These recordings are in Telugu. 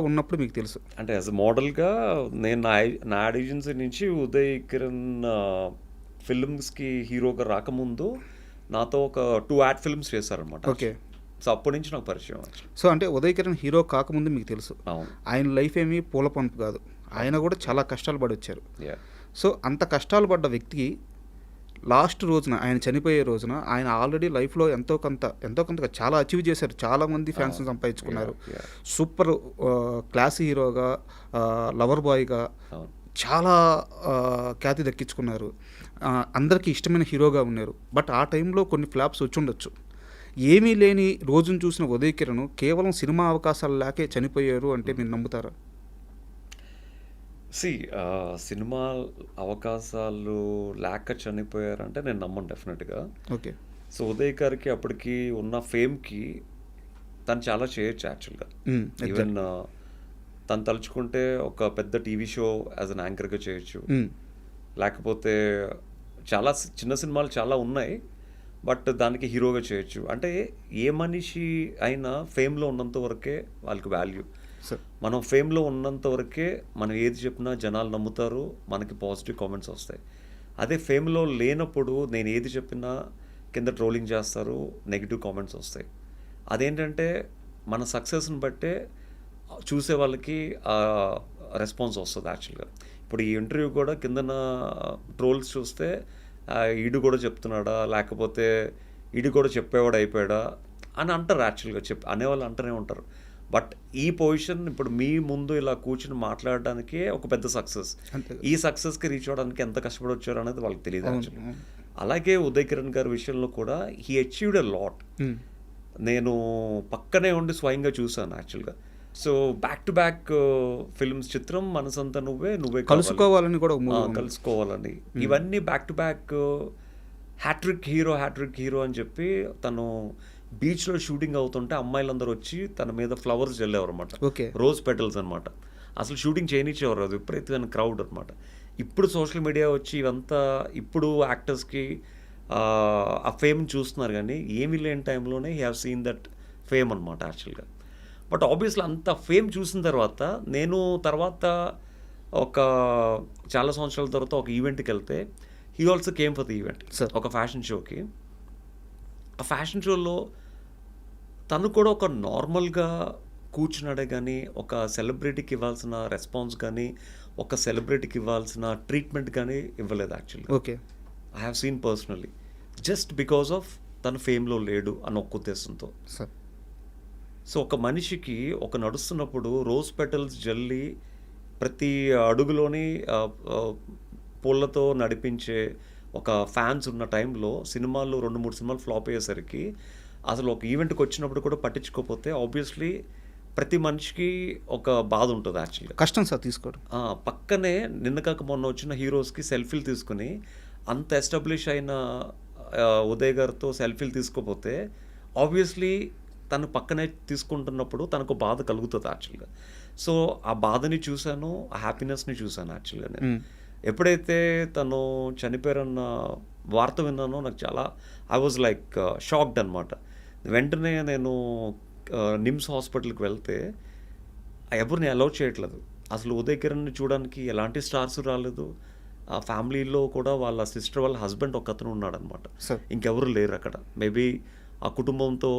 ఉన్నప్పుడు మీకు తెలుసు? అంటే యాజ్ ఎ మోడల్‌గా నేను నా యాడ్ ఏజెన్సీ నుంచి ఉదయ్ కిరణ్ ఫిల్మ్స్‌కి హీరోగా రాకముందు నాతో ఒక 2 యాడ్ ఫిల్మ్స్ చేశారనమాట ఓకే. యాక్చువల్లీ. సో, అప్పటి నుంచి నాకు పరిచయం యాక్చువల్లీ. సో, అంటే ఉదయ్ కిరణ్ హీరో కాకముందు మీకు తెలుసు. అవును. ఆయన లైఫ్ ఏమీ పూల పంపు కాదు. ఆయన కూడా చాలా కష్టాలు పడొచ్చారు. యాహ్! సో, అంత కష్టాలు పడ్డ వ్యక్తికి లాస్ట్ రోజున ఆయన చనిపోయే రోజున ఆయన ఆల్రెడీ లైఫ్‌లో ఎంతో కొంతగా చాలా అచీవ్ చేశారు. చాలామంది ఫ్యాన్స్‌ని సంపాదించుకున్నారు. యాహ్! సూపర్ క్లాసీ హీరోగా, లవర్ బాయ్‌గా అవును. చాలా ఖ్యాతి దక్కించుకున్నారు. అందరికీ ఇష్టమైన హీరోగా ఉన్నారు. బట్ ఆ టైంలో కొన్ని ఫ్లాప్స్ వచ్చుండొచ్చు. ఏమీ లేని రోజును చూసిన ఉదయ్ కిరణ్ కేవలం సినిమా అవకాశాలు లేకే చనిపోయారు అంటే మీరు నమ్ముతారా? సీ సినిమా అవకాశాలు లేక చనిపోయారంటే నేను నమ్మను డెఫినెట్‌గా. ఓకే. సో, ఉదయ్ గారికి అప్పటికి ఉన్న ఫేమ్‌కి తను చాలా చేయొచ్చు యాక్చువల్‌గా. Even exactly. తను తలుచుకుంటే ఒక పెద్ద టీవీ షో యాజ్ ఎన్ యాంకర్‌గా చేయొచ్చు. లేకపోతే చాలా చిన్న సినిమాలు చాలా ఉన్నాయి. బట్ దానికి హీరోగా చేయొచ్చు. అంటే ఏ మనిషి అయినా ఫేమ్‌లో ఉన్నంత వరకే వాళ్ళకి వాల్యూ. సార్. మనం ఫేమ్‌లో ఉన్నంత వరకే మనం ఏది చెప్పినా జనాలు నమ్ముతారు. మనకి పాజిటివ్ కామెంట్స్ వస్తాయి. అదే ఫేమ్‌లో లేనప్పుడు నేను ఏది చెప్పినా కింద ట్రోలింగ్ చేస్తారు. నెగెటివ్ కామెంట్స్ వస్తాయి. అదేంటంటే మన సక్సెస్‌ని బట్టే చూసే వాళ్ళకి రెస్పాన్స్ వస్తది యాక్చువల్‌గా. ఇప్పుడు ఈ ఇంటర్వ్యూ కూడా కిందన ట్రోల్స్ చూస్తే ఈడు కూడా చెప్తున్నాడా? లేకపోతే ఈడు కూడా చెప్పేవాడు అయిపోయాడా? అని అంటారు యాక్చువల్‌గా. అనేవాళ్ళు అంటూనే ఉంటారు. బట్ ఈ పొజిషన్ ఇప్పుడు మీ ముందు ఇలా కూర్చొని మాట్లాడడానికే ఒక పెద్ద సక్సెస్. అంతే. ఈ సక్సెస్‌కి రీచ్ అవ్వడానికి ఎంత కష్టపడి వచ్చారు అనేది వాళ్ళకి తెలీదు అవును. యాక్చువల్లీ. అవును. అలాగే ఉదయ్ కిరణ్ గారి విషయంలో కూడా హీ అచీవ్డ్ ఎ లాట్. నేను పక్కనే ఉండి స్వయంగా చూసాను యాక్చువల్‌గా. So, back to back films చిత్రం, మనసంతా నువ్వే, నువ్వే కావాలి, కలుసుకోవాలని కూడా ఒక మూవీ ఉంది. కలుసుకోవాలని ఇవన్నీ back to back hat trick hero అని చెప్పి తను బీచ్‌లో షూటింగ్ అవుతుంటే అమ్మాయిలందరూ వచ్చి తన మీద ఫ్లవర్స్ జల్లేవారు అనమాట. ఓకే. రోజ్ పెటల్స్ అనమాట. అసలు షూటింగ్ చేయనిచ్చేవారు. అది విపరీతమైన క్రౌడ్ అనమాట. ఇప్పుడు సోషల్ మీడియా వచ్చి ఇవంతా ఇప్పుడు యాక్టర్స్‌కి ఆ ఫేమ్ చూస్తున్నారు కానీ ఏమీ లేని టైంలోనే he have seen that fame అనమాట యాక్చువల్‌గా. బట్ ఆబ్వియస్లీ అంత ఫేమ్ చూసిన తర్వాత నేను తర్వాత ఒక చాలా సంవత్సరాల తర్వాత ఒక ఈవెంట్‌కి వెళ్తే he also came for the event. Sir. ఒక ఫ్యాషన్ షోకి. ఆ ఫ్యాషన్ షోలో తను కూడా ఒక నార్మల్‌గా కూర్చున్నాడే కానీ ఒక సెలబ్రిటీకి ఇవ్వాల్సిన రెస్పాన్స్ కానీ ఒక సెలబ్రిటీకి ఇవ్వాల్సిన ట్రీట్మెంట్ కానీ ఇవ్వలేదు యాక్చువల్‌గా. Okay. I have seen personally. Just because of తను ఫేమ్‌లో లేడు అన్న ఒక్క ఉద్దేశంతో. సార్. సో, ఒక మనిషికి ఒక నడుస్తున్నప్పుడు రోజ్ పెటల్స్ జల్లి ప్రతి అడుగులోని పూలతో నడిపించే ఒక ఫ్యాన్స్ ఉన్న టైంలో సినిమాలు 2, 3 సినిమాలు ఫ్లాప్ అయ్యేసరికి అసలు ఒక ఈవెంట్‌కి వచ్చినప్పుడు కూడా పట్టించుకోకపోతే ఆబ్వియస్లీ ప్రతి మనిషికి ఒక బాధ ఉంటుంది యాక్చువల్‌గా. కష్టం సార్ తీసుకోవడం. పక్కనే నిన్న కాక మొన్న వచ్చిన హీరోస్‌కి సెల్ఫీలు తీసుకొని అంత ఎస్టాబ్లిష్ అయిన ఉదయ్ గారితో సెల్ఫీలు తీసుకోపోతే ఆబ్వియస్లీ తను పక్కనే తీసుకుంటున్నప్పుడు తనకు బాధ కలుగుతుంది యాక్చువల్‌గా. సో, ఆ బాధని చూశాను, ఆ హ్యాపీనెస్‌ని చూశాను యాక్చువల్‌గా నేను. ఎప్పుడైతే తను చనిపోయారన్న వార్త విన్నానో నాకు చాలా ఐ వాజ్ లైక్ షాక్డ్ అనమాట. వెంటనే నేను నిమ్స్ హాస్పిటల్‌కి వెళ్తే ఎవరిని అలౌ చేయట్లేదు. అసలు ఉదయ్ కిరణ్‌ని చూడడానికి ఎలాంటి స్టార్స్ రాలేదు. ఆ ఫ్యామిలీలో కూడా వాళ్ళ సిస్టర్ వాళ్ళ హస్బెండ్ ఒకతను ఉన్నాడనమాట. సార్. ఇంకెవరు లేరు అక్కడ. మేబీ ఆ కుటుంబంతో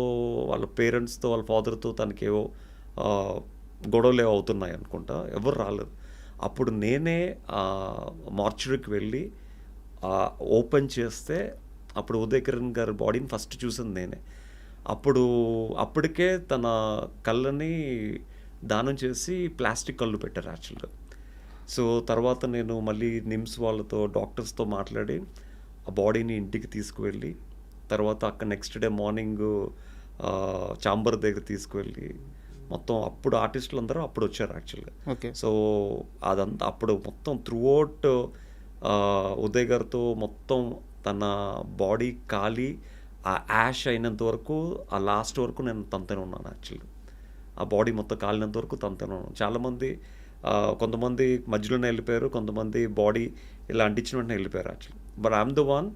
వాళ్ళ పేరెంట్స్‌తో వాళ్ళ ఫాదర్‌తో తనకేవో గొడవలేవో అవుతున్నాయి అనుకుంటా. ఎవరు రాలేదు. అప్పుడు నేనే మార్చురీకి వెళ్ళి ఓపెన్ చేస్తే అప్పుడు ఉదయ్ కిరణ్ గారి బాడీని ఫస్ట్ చూసింది నేనే. అప్పటికే తన కళ్ళని దానం చేసి ప్లాస్టిక్ కళ్ళు పెట్టారు యాక్చువల్‌గా. సో, తర్వాత నేను మళ్ళీ నిమ్స్ వాళ్ళతో డాక్టర్స్‌తో మాట్లాడి ఆ బాడీని ఇంటికి తీసుకువెళ్ళి తర్వాత అక్కడ నెక్స్ట్ డే మార్నింగ్ చాంబర్ దగ్గర తీసుకువెళ్ళి మొత్తం అప్పుడు ఆర్టిస్టులు అందరూ అప్పుడు వచ్చారు యాక్చువల్‌గా. ఓకే. సో, అదంతా అప్పుడు మొత్తం త్రూఅవుట్ ఉదయ్ గారితో మొత్తం తన బాడీ కాలి ఆ యాష్ అయినంత వరకు ఆ లాస్ట్ వరకు నేను తనతోనే ఉన్నాను యాక్చువల్‌గా. ఆ బాడీ మొత్తం కాలినంత వరకు తనతోనే ఉన్నాను. చాలామంది కొంతమంది మధ్యలోనే వెళ్ళిపోయారు. కొంతమంది బాడీ ఇలా అంటించిన వెంటనే వెళ్ళిపోయారు actually. But I'm the one.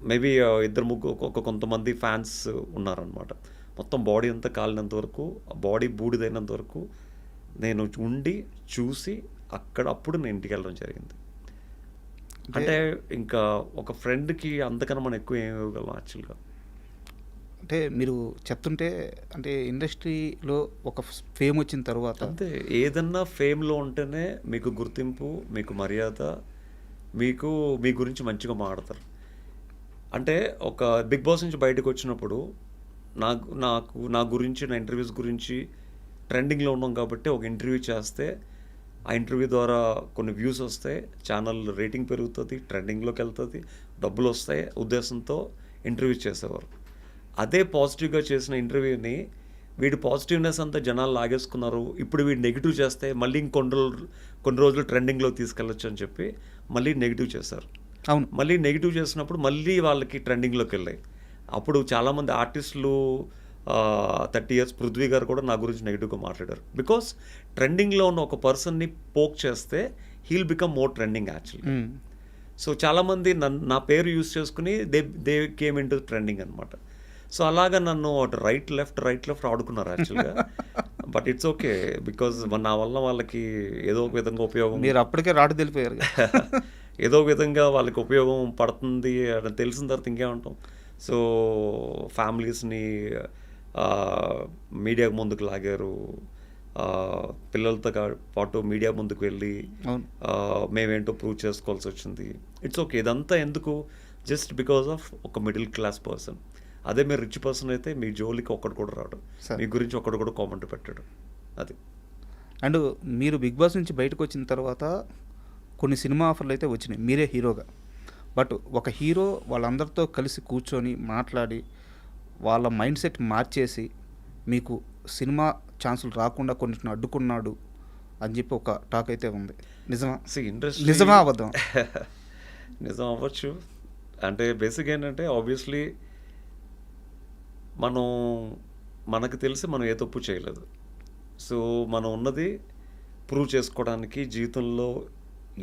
Maybe ఇద్దరు ముగ్గురు కొంతమంది ఫ్యాన్స్ ఉన్నారనమాట. మొత్తం బాడీ అంతా కాలినంత వరకు, బాడీ బూడిదైనంత వరకు నేను ఉండి, చూసి అప్పుడు నేను ఇంటికి వెళ్ళడం జరిగింది. అంటే ఇంకా ఒక ఫ్రెండ్‌కి అంతకన్నా మనం ఎక్కువ ఏమి ఇవ్వగలం యాక్చువల్‌గా. అంటే మీరు చెప్తుంటే అంటే ఇండస్ట్రీలో ఒక ఫేమ్ వచ్చిన తర్వాత అంతే. ఏదన్నా ఫేమ్‌లో ఉంటేనే మీకు గుర్తింపు, మీకు మర్యాద, మీకు మీ గురించి మంచిగా మాట్లాడతారు. అంటే ఒక 'బిగ్ బాస్' నుంచి బయటకొచ్చినప్పుడు నా గురించి, నా ఇంటర్వ్యూస్ గురించి ట్రెండింగ్‌లో ఉన్నాం కాబట్టి ఒక ఇంటర్వ్యూ చేస్తే, ఆ ఇంటర్వ్యూ ద్వారా కొన్ని వ్యూస్ వస్తాయి, ఛానల్ రేటింగ్ పెరుగుతది, ట్రెండింగ్‌లోకెళ్తది, డబ్బులొస్తాయి ఉద్దేశంతో ఇంటర్వ్యూ చేసేవారు. అదే పాజిటివ్‌గా చేసిన ఇంటర్వ్యూని వీడి పాజిటివ్‌నెస్ అంతా జనాలు లాగేసుకున్నారు. ఇప్పుడు వీడు నెగెటివ్ చేస్తే మళ్ళీ కొన్ని రోజులు ట్రెండింగ్‌లోకి తీసుకెళ్ళొచ్చు అని చెప్పి మళ్ళీ నెగెటివ్ చేశారు. అవును. మళ్ళీ నెగెటివ్ చేసినప్పుడు మళ్ళీ వాళ్ళకి ట్రెండింగ్‌లోకెళ్ళాయి. అప్పుడు చాలామంది ఆర్టిస్టులు 30 ఇయర్స్ పృథ్వీ గారు కూడా నా గురించి నెగెటివ్‌గా మాట్లాడారు. బికాస్ ట్రెండింగ్‌లో ఉన్న ఒక పర్సన్‌ని పోక్ చేస్తే he'll become more trending actually. Hmm. So చాలామంది నా పేరు యూజ్ చేసుకుని they came in to trending అనమాట. సో అలాగా నన్ను అటు రైట్ లెఫ్ట్ ఆడుకున్నారు యాక్చువల్గా. బట్ ఇట్స్ ఓకే, బికాజ్ నా వల్ల వాళ్ళకి ఏదో ఒక విధంగా ఉపయోగం మీరు అప్పటికే రాటు తెలిపోయారు ఏదో ఒక విధంగా వాళ్ళకి ఉపయోగం పడుతుంది అని తెలిసిన తర్వాత ఇంకేమంటాం. సో ఫ్యామిలీస్ని మీడియాకు ముందుకు లాగారు, పిల్లలతో పాటు మీడియా ముందుకు వెళ్ళి అవును. మేమేంటో ప్రూవ్ చేసుకోవాల్సి వచ్చింది. ఇట్స్ ఓకే, ఇదంతా ఎందుకు? జస్ట్ బికాస్ ఆఫ్ ఒక మిడిల్ క్లాస్ పర్సన్. అదే మీరు రిచ్ పర్సన్ అయితే మీ జోలికి ఒక్కడు కూడా రాడు, మీ గురించి ఒక్కడు కూడా కామెంట్ పెట్టాడు. అది. అండ్ మీరు బిగ్ బాస్ నుంచి బయటకు వచ్చిన తర్వాత కొన్ని సినిమా ఆఫర్లు అయితే వచ్చినాయి మీరే హీరోగా. బట్ ఒక హీరో వాళ్ళందరితో కలిసి కూర్చొని మాట్లాడి వాళ్ళ మైండ్ సెట్ మార్చేసి మీకు సినిమా ఛాన్సులు రాకుండా కొన్నిటిని అడ్డుకున్నాడు అని చెప్పి ఒక టాక్ అయితే ఉంది. నిజమా? ఇండస్ట్రీ నిజమా అబద్ధం? నిజం అవ్వచ్చు. అంటే బేసిక్ ఏంటంటే ఆబ్వియస్లీ మనకు తెలిసి మనం ఏ తప్పు చేయలేదు. సో మనం ఉన్నది ప్రూవ్ చేసుకోవడానికి, జీవితంలో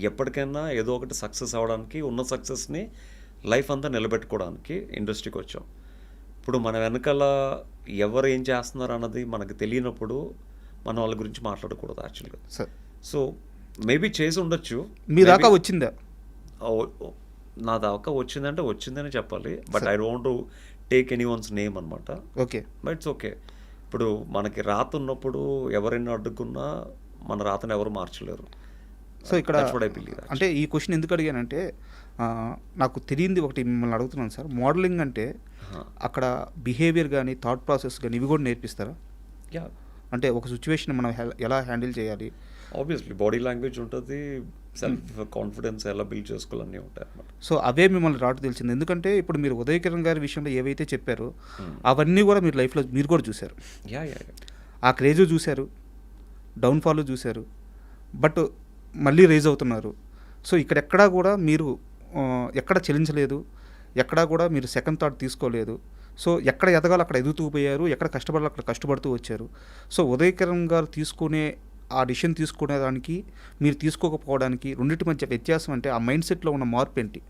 ఎప్పటికైనా ఏదో ఒకటి సక్సెస్ అవ్వడానికి, ఉన్న సక్సెస్ని లైఫ్ అంతా నిలబెట్టుకోవడానికి ఇండస్ట్రీకి వచ్చాం. ఇప్పుడు మన వెనకాల ఎవరు ఏం చేస్తున్నారు అన్నది మనకు తెలియనప్పుడు మనం వాళ్ళ గురించి మాట్లాడకూడదు యాక్చువల్గా. సార్ సో మేబీ చేసి ఉండొచ్చు. మీ దాకా వచ్చిందా? నా దాకా వచ్చిందంటే వచ్చిందని చెప్పాలి. But I don't take any once name అనమాట. ఓకే. But it's okay. ఇప్పుడు మనకి రాత ఉన్నప్పుడు ఎవరైనా అడ్డుకున్నా మన రాతను ఎవరు మార్చలేరు. సో ఇక్కడ That's what I believe, actually. అంటే ఈ క్వశ్చన్ ఎందుకు అడిగానంటే నాకు తెలియంది ఒకటి మిమ్మల్ని అడుగుతున్నాను సార్. మోడలింగ్ అంటే అక్కడ బిహేవియర్ కానీ థాట్ ప్రాసెస్ కానీ ఇవి కూడా నేర్పిస్తారా? యా, అంటే ఒక సిచ్యువేషన్ మనం ఎలా హ్యాండిల్ చేయాలి? ఆబ్వియస్లీ బాడీ లాంగ్వేజ్ ఉంటుంది, సెల్ఫ్ కాన్ఫిడెన్స్ ఎలా బిల్డ్ చేసుకోవాలన్నీ ఉంటాయి అన్నమాట. సో అవే మిమ్మల్ని రాటు తెలిసింది. ఎందుకంటే ఇప్పుడు మీరు ఉదయ్ కిరణ్ గారి విషయంలో ఏవైతే చెప్పారో అవన్నీ కూడా మీరు లైఫ్లో మీరు కూడా చూశారు. యా యా ఆ క్రేజ్ చూశారు, డౌన్ఫాల్ చూశారు, బట్ మళ్ళీ రేజ్ అవుతున్నారు. సో ఇక్కడెక్కడా కూడా మీరు ఎక్కడ చెల్లించలేదు, ఎక్కడా కూడా మీరు సెకండ్ థాట్ తీసుకోలేదు. సో ఎక్కడ ఎదగాలో అక్కడ ఎదుగుతూ పోయారు, ఎక్కడ కష్టపడాలో అక్కడ కష్టపడుతూ వచ్చారు. సో ఉదయ్ కిరణ్ గారు తీసుకునే ఆ డిసిషన్ తీసుకునేదానికి మీరు తీసుకోకపోవడానికి రెండింటి మధ్య వ్యత్యాసం అంటే ఆ మైండ్ సెట్లో ఉన్న మార్పు ఏంటి?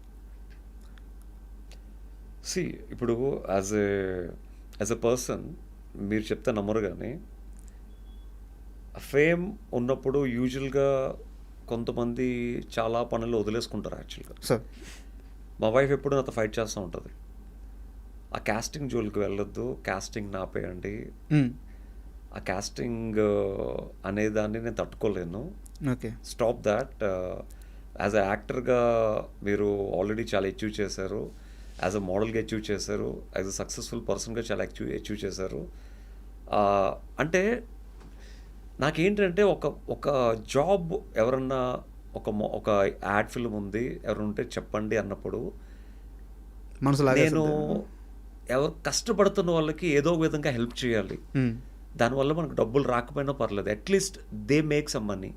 సి ఇప్పుడు యాజ్ ఎ పర్సన్ మీరు చెప్తే నమ్మరు, కానీ ఫేమ్ ఉన్నప్పుడు యూజువల్గా కొంతమంది చాలా పనులు వదిలేసుకుంటారు యాక్చువల్గా. సార్ మా వైఫ్ ఎప్పుడు నాతో ఫైట్ చేస్తూ ఉంటుంది. ఆ కాస్టింగ్ జోలికి వెళ్ళొద్దు, కాస్టింగ్ నాపేయండి, ఆ కాస్టింగ్ అనేదాన్ని నేను తట్టుకోలేను, okay stop that. As a యాక్టర్గా మీరు ఆల్రెడీ చాలా అచీవ్ చేశారు, యాజ్ అ మోడల్గా అచీవ్ చేశారు, యాజ్ అ సక్సెస్ఫుల్ పర్సన్గా చాలా అచీవ్ చేశారు. అంటే నాకేంటంటే ఒక జాబ్ ఎవరన్నా ఒక యాడ్ ఫిల్మ్ ఉంది ఎవరైనా ఉంటే చెప్పండి అన్నప్పుడు మనసు నేను ఎవరు కష్టపడుతున్న వాళ్ళకి ఏదో ఒక విధంగా హెల్ప్ చేయాలి. దానివల్ల మనకు డబ్బులు రాకపోయినా పర్లేదు, at least they make some money.